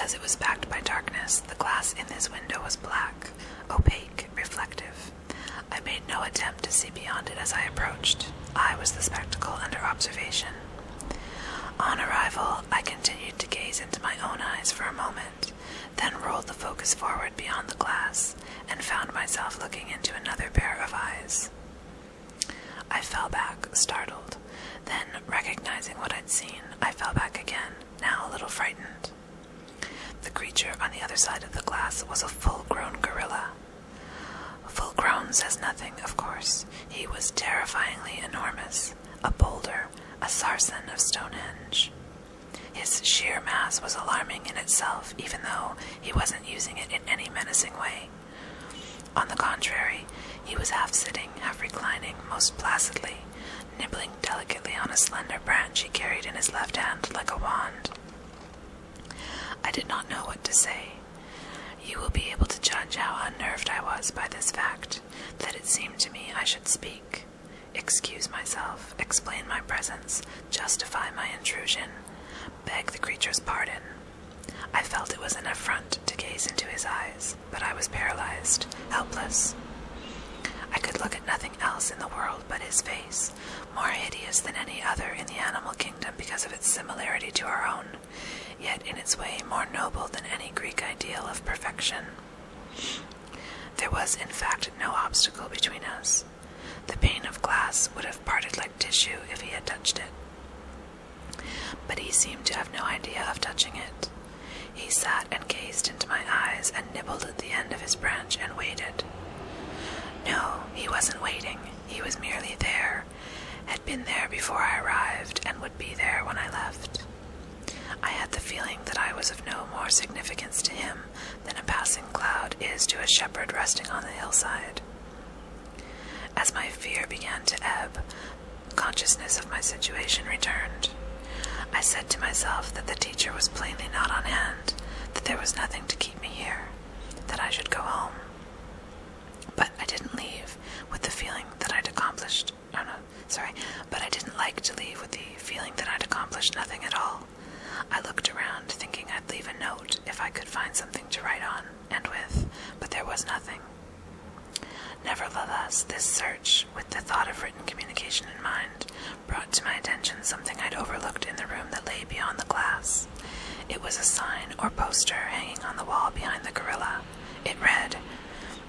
Because it was backed by darkness, the glass in this window was black, opaque, reflective. I made no attempt to see beyond it as I approached. I was the spectacle under observation. On arrival, I continued to gaze into my own eyes for a moment, then rolled the focus forward beyond the glass, and found myself looking into another pair of eyes. I fell back, startled. Then, recognizing what I'd seen, I fell back again, now a little frightened. The creature on the other side of the glass was a full-grown gorilla. Full-grown says nothing, of course. He was terrifyingly enormous, a boulder, a sarsen of Stonehenge. His sheer mass was alarming in itself, even though he wasn't using it in any menacing way. On the contrary, he was half-sitting, half-reclining, most placidly, nibbling delicately on a slender branch he carried in his left hand like a wand. I did not know what to say. You will be able to judge how unnerved I was by this fact, that it seemed to me I should speak, excuse myself, explain my presence, justify my intrusion, beg the creature's pardon. I felt it was an affront to gaze into his eyes, but I was paralyzed, helpless. I could look at nothing else in the world but his face, more hideous than any other in the animal kingdom because of its similarity to our own, yet in its way more noble than any Greek ideal of perfection. There was, in fact, no obstacle between us. The pane of glass would have parted like tissue if he had touched it. But he seemed to have no idea of touching it. He sat and gazed into my eyes and nibbled at the end of his branch and waited. No, he wasn't waiting. He was merely there, had been there before I arrived, and would be there when I left. I had the feeling that I was of no more significance to him than a passing cloud is to a shepherd resting on the hillside. As my fear began to ebb, consciousness of my situation returned. I said to myself that the teacher was plainly not on hand, that there was nothing to keep me here, that I should go home. But I didn't leave with the feeling that I'd accomplished... but I didn't like to leave with the feeling that I'd accomplished nothing at all. I looked around, thinking I'd leave a note if I could find something to write on and with, but there was nothing. Nevertheless, this search, with the thought of written communication in mind, brought to my attention something I'd overlooked in the room that lay beyond the glass. It was a sign or poster hanging on the wall behind the gorilla. It read,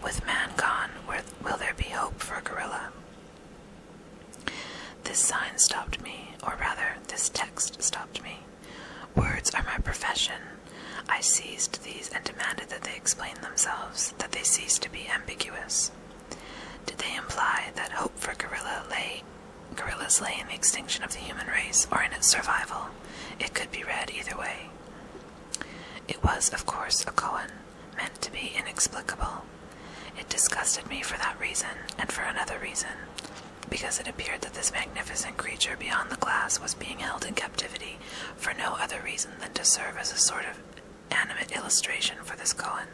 "With man gone, will there be hope for a gorilla?" This sign stopped me, or rather, this text stopped me. Words are my profession. I seized these and demanded that they explain themselves, that they cease to be ambiguous. Did they imply that hope for gorillas lay in the extinction of the human race, or in its survival? It could be read either way. It was, of course, a koan, meant to be inexplicable. It disgusted me for that reason, and for another reason, because it appeared that this magnificent creature beyond the glass was being held in captivity for no other reason than to serve as a sort of animate illustration for this koan.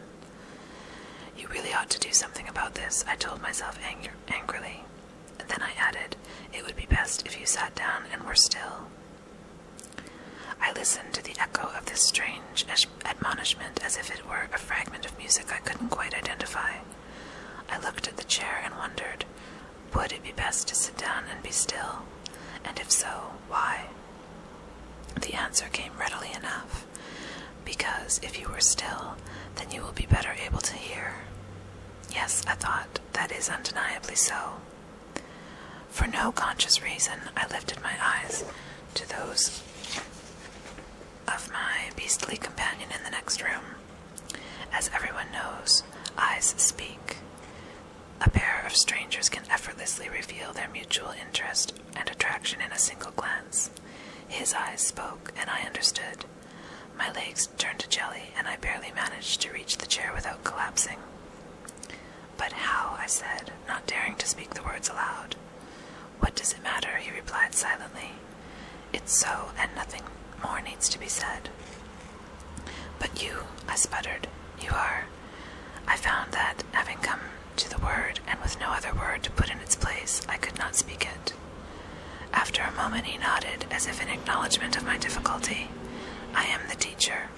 You really ought to do something about this, I told myself angrily. And then I added, it would be best if you sat down and were still. I listened to the echo of this strange admonishment as if it were a fragment of music I couldn't quite identify. I looked at the chair and wondered, would it be best to sit down and be still? And if so, why? The answer came readily enough. Because if you were still, then you will be better able to hear. Yes, I thought, that is undeniably so. For no conscious reason, I lifted my eyes to those of my beastly companion in the next room. As everyone knows, eyes speak. A pair of strangers can effortlessly reveal their mutual interest and attraction in a single glance. His eyes spoke, and I understood. My legs turned to jelly, and I barely managed to reach the chair without collapsing. "But how?" I said, not daring to speak the words aloud. "What does it matter?" he replied silently. "It's so, and nothing more needs to be said." "But you," I sputtered, "you are—" I found that, having come to the word, and with no other word to put in its place, I could not speak it. After a moment he nodded, as if in acknowledgement of my difficulty. "I am the teacher."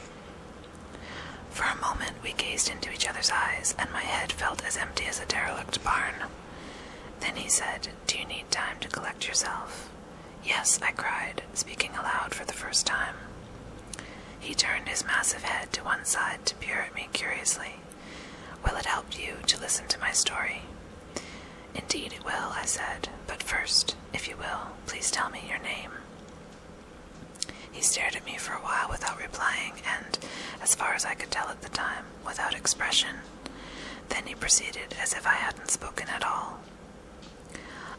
father's eyes, and my head felt as empty as a derelict barn. Then he said, "Do you need time to collect yourself?" "Yes," I cried, speaking aloud for the first time. He turned his massive head to one side to peer at me curiously. "Will it help you to listen to my story?" "Indeed it will," I said, "but first, if you will, please tell me your name." He stared at me for a while without replying, and, as far as I could tell at the time, without expression. Then he proceeded as if I hadn't spoken at all.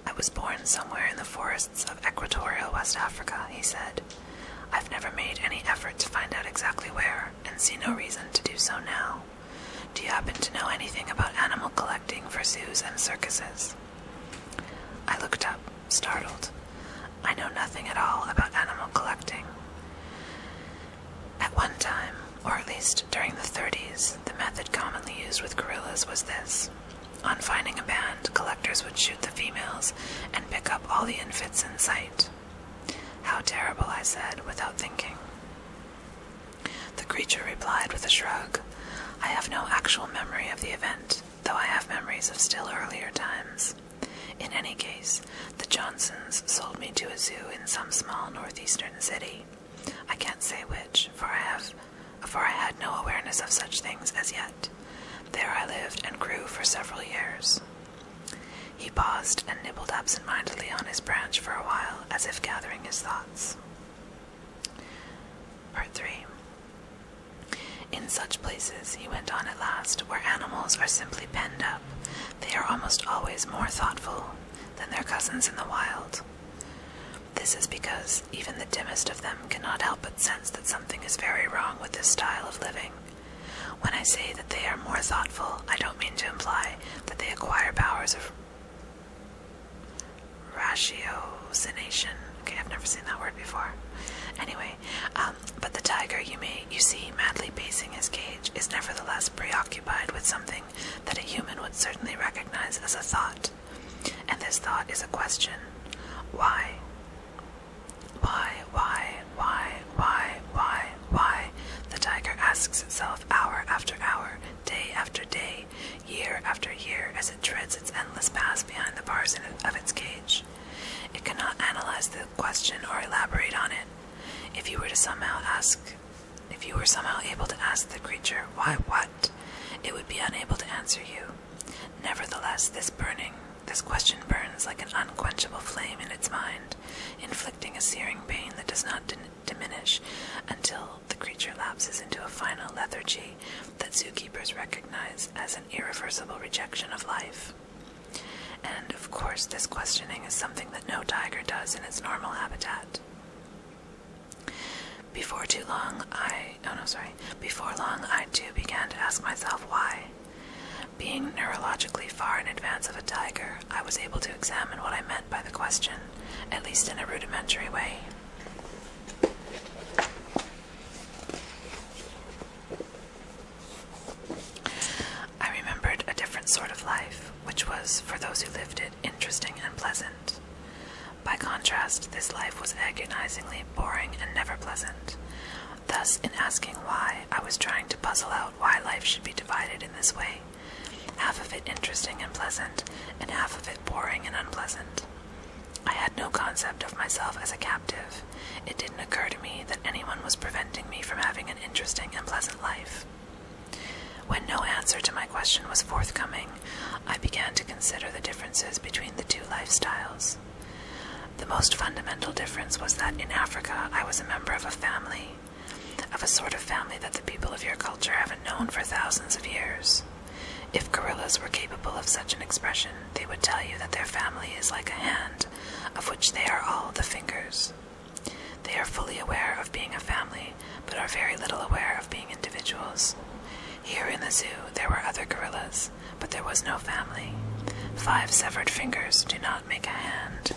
"I was born somewhere in the forests of equatorial West Africa," he said. "I've never made any effort to find out exactly where, and see no reason to do so now. Do you happen to know anything about animal collecting for zoos and circuses?" I looked up, startled. "I know nothing at all about animal collecting. At one time, or at least during the 30s, the method commonly used with gorillas was this. On finding a band, collectors would shoot the females and pick up all the infants in sight." "How terrible," I said, without thinking. The creature replied with a shrug. "I have no actual memory of the event, though I have memories of still earlier times. In any case, the Johnsons sold me to a zoo in some small northeastern city. I can't say which, for I had no awareness of such things as yet. There I lived and grew for several years." He paused and nibbled absent-mindedly on his branch for a while, as if gathering his thoughts. Part 3. "In such places," he went on at last, "where animals are simply penned up, they are almost always more thoughtful than their cousins in the wild. This is because even the dimmest of them cannot help but sense that something is very wrong with this style of living. When I say that they are more thoughtful, I don't mean to imply that they acquire powers of ratiocination." Okay, I've never seen that word before. Anyway, but the tiger you see madly pacing his cage is nevertheless preoccupied with something that a human would certainly recognize as a thought. And this thought is a question. Why? Why? The tiger asks itself hour after hour, day after day, year after year, as it treads its endless path behind the bars of its cage. It cannot analyze the question or elaborate on it. If you were somehow able to ask the creature, "Why what?" it would be unable to answer you. Nevertheless, this question burns like an unquenchable flame in its mind, inflicting a searing pain that does not diminish until the creature lapses into a final lethargy that zookeepers recognize as an irreversible rejection of life. And, of course, this questioning is something that no tiger does in its normal habitat. Before long, I too began to ask myself why. Being neurologically far in advance of a tiger, I was able to examine what I meant by the question, at least in a rudimentary way. I remembered a different sort of life, which was, for those who lived it, interesting and pleasant. By contrast, this life was agonizingly boring and never pleasant. Thus, in asking why, I was trying to puzzle out why life should be divided in this way, half of it interesting and pleasant, and half of it boring and unpleasant. I had no concept of myself as a captive. It didn't occur to me that anyone was preventing me from having an interesting and pleasant life. When no answer to my question was forthcoming, I began to consider the differences between the two lifestyles. The most fundamental difference was that in Africa I was a member of a family, of a sort of family that the people of your culture haven't known for thousands of years. If gorillas were capable of such an expression, they would tell you that their family is like a hand, of which they are all the fingers. They are fully aware of being a family, but are very little aware of being individuals. Here in the zoo there were other gorillas, but there was no family. 5 severed fingers do not make a hand.